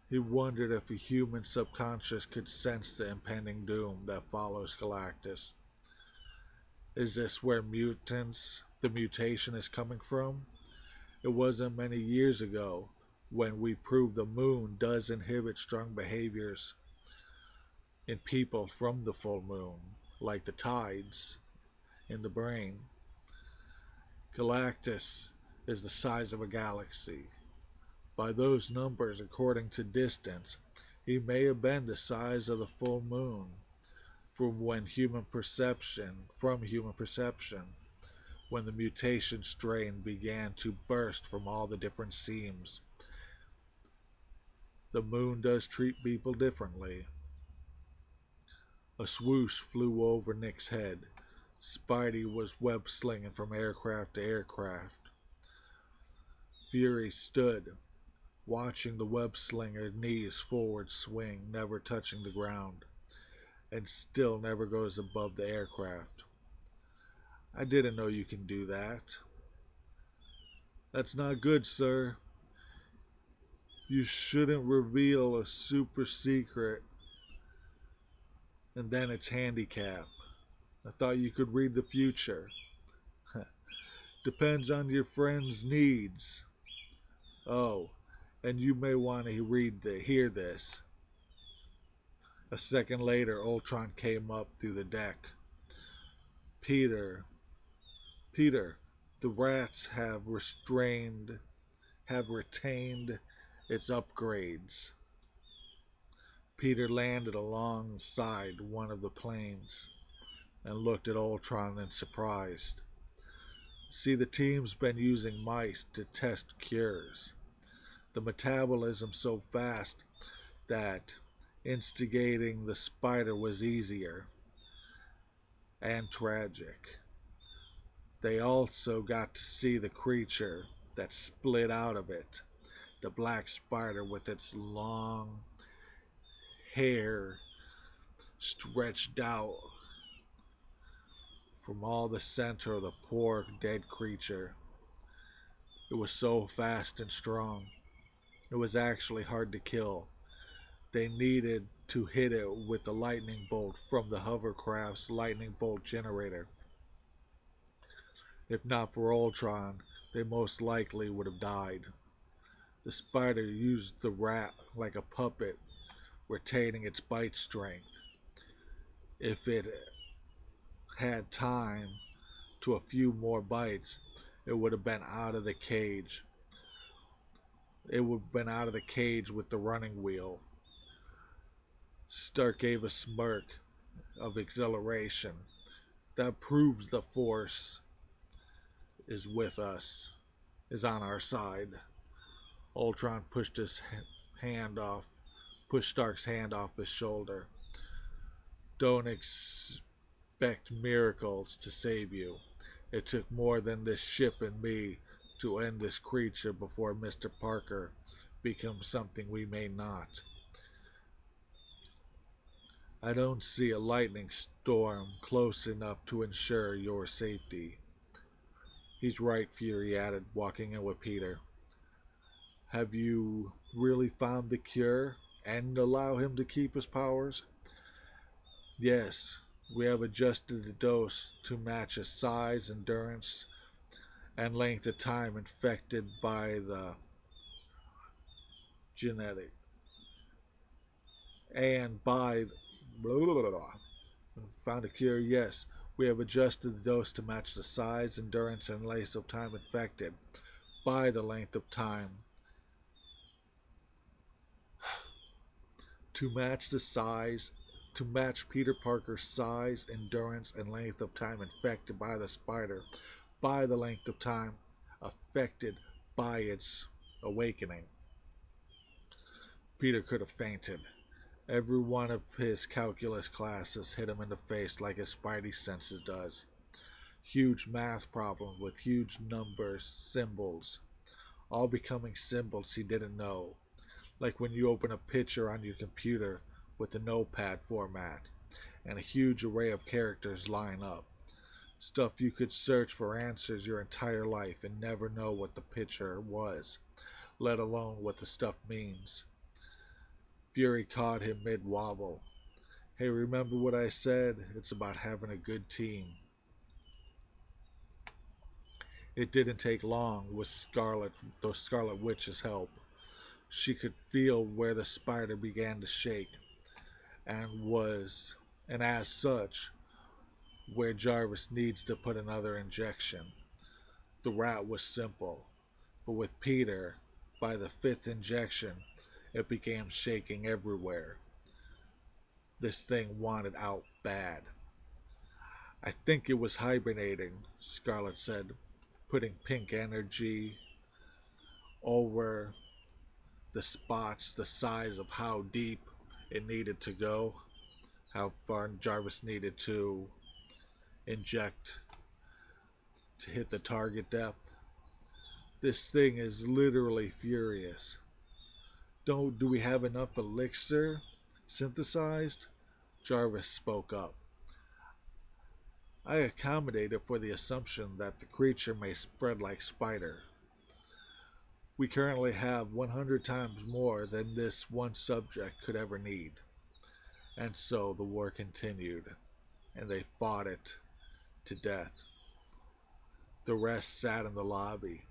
He wondered if a human subconscious could sense the impending doom that follows Galactus. Is this where the mutation is coming from? It wasn't many years ago when we proved the moon does inhibit strong behaviors in people from the full moon, like the tides in the brain. Galactus is the size of a galaxy. By those numbers, according to distance, he may have been the size of the full moon from human perception, when the mutation strain began to burst from all the different seams. The moon does treat people differently. A swoosh flew over Nick's head. Spidey was web-slinging from aircraft to aircraft. Fury stood, watching the web-slinger knees forward swing, never touching the ground, and still never goes above the aircraft. I didn't know you can do that. That's not good, sir. You shouldn't reveal a super secret and then its handicap. I thought you could read the future. Depends on your friend's needs. Oh, and you may want to hear this. A second later, Ultron came up through the deck. Peter, the rats have retained its upgrades. Peter landed alongside one of the planes and looked at Ultron in surprise. See, the team's been using mice to test cures. The metabolism so fast that instigating the spider was easier and tragic. They also got to see the creature that split out of it, The black spider with its long hair stretched out from all the center of the poor dead creature. It was so fast and strong. It was actually hard to kill. They needed to hit it with the lightning bolt from the hovercraft's lightning bolt generator. If not for Ultron, they most likely would have died. The spider used the rat like a puppet, retaining its bite strength. If it had time to a few more bites, it would have been out of the cage. It would have been out of the cage with the running wheel. Stark gave a smirk of exhilaration. That proves the Force is with us, is on our side. Ultron pushed Stark's hand off his shoulder. Don't expect miracles to save you. It took more than this ship and me to end this creature before Mr. Parker becomes something we may not. I don't see a lightning storm close enough to ensure your safety. He's right, Fury added, walking in with Peter. Have you really found the cure and allow him to keep his powers? Yes, we have adjusted the dose to match his size, endurance, and length of time infected by the genetic. And by blah, blah, blah, blah. Found a cure, yes. We have adjusted the dose to match the size, endurance, and length of time infected by the length of time. To match Peter Parker's size, endurance, and length of time infected by the spider by the length of time affected by its awakening. Peter could have fainted. Every one of his calculus classes hit him in the face like his spidey senses does. Huge math problems with huge numbers, symbols, all becoming symbols he didn't know. Like when you open a picture on your computer with the notepad format and a huge array of characters line up. Stuff you could search for answers your entire life and never know what the picture was, let alone what the stuff means. Fury caught him mid-wobble. Hey, remember what I said? It's about having a good team. It didn't take long with the Scarlet Witch's help. She could feel where the spider began to shake, and as such, where Jarvis needs to put another injection. The rat was simple, but with Peter, by the fifth injection, it began shaking everywhere. This thing wanted out bad. I think it was hibernating, Scarlet said, putting pink energy over the spots the size of how deep it needed to go, how far Jarvis needed to inject to hit the target depth. This thing is literally furious. Do we have enough elixir synthesized? Jarvis spoke up. I accommodated for the assumption that the creature may spread like spider. We currently have 100 times more than this one subject could ever need. And so the war continued, and they fought it to death. The rest sat in the lobby,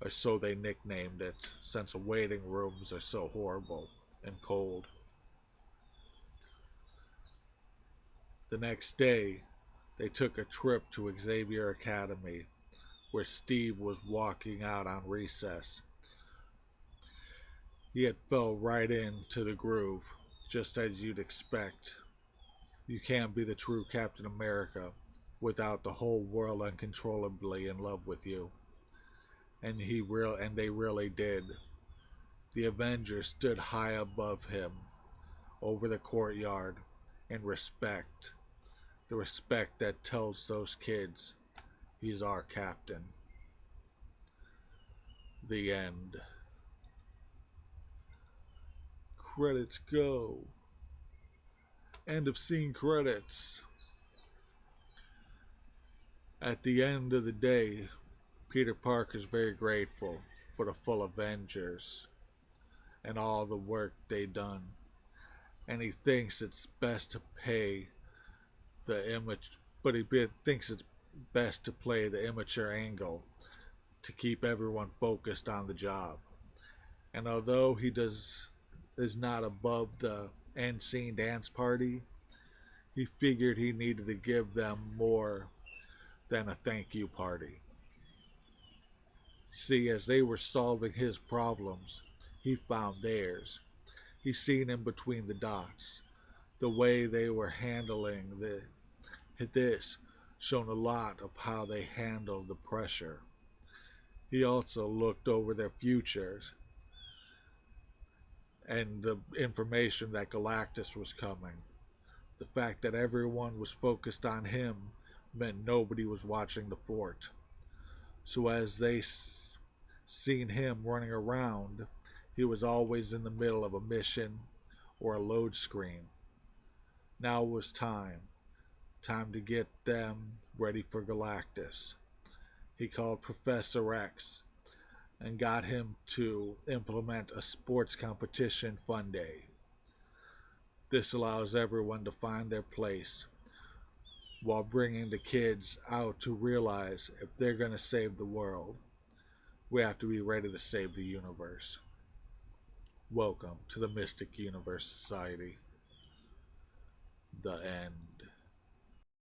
or so they nicknamed it, since the waiting rooms are so horrible and cold. The next day, they took a trip to Xavier Academy, where Steve was walking out on recess. He had fell right into the groove, just as you'd expect. You can't be the true Captain America without the whole world uncontrollably in love with you. And they really did. The Avengers stood high above him, over the courtyard, in respect. The respect that tells those kids, he's our captain. The end. Credits go. End of scene credits. At the end of the day, Peter Parker's very grateful for the full Avengers and all the work they done. And he thinks it's best to pay the image, but he thinks it's best to play the immature angle to keep everyone focused on the job. And although he is not above the end scene dance party, he figured he needed to give them more than a thank you party. See, as they were solving his problems, he found theirs. He seen in between the dots. The way they were handling this shown a lot of how they handled the pressure. He also looked over their futures and the information that Galactus was coming. The fact that everyone was focused on him meant nobody was watching the fort. So as they seen him running around, he was always in the middle of a mission or a load screen. Now was time to get them ready for Galactus. He called Professor X and got him to implement a sports competition fun day. This allows everyone to find their place while bringing the kids out to realize if they're going to save the world, we have to be ready to save the universe. Welcome to the Mystic Universe Society. The end.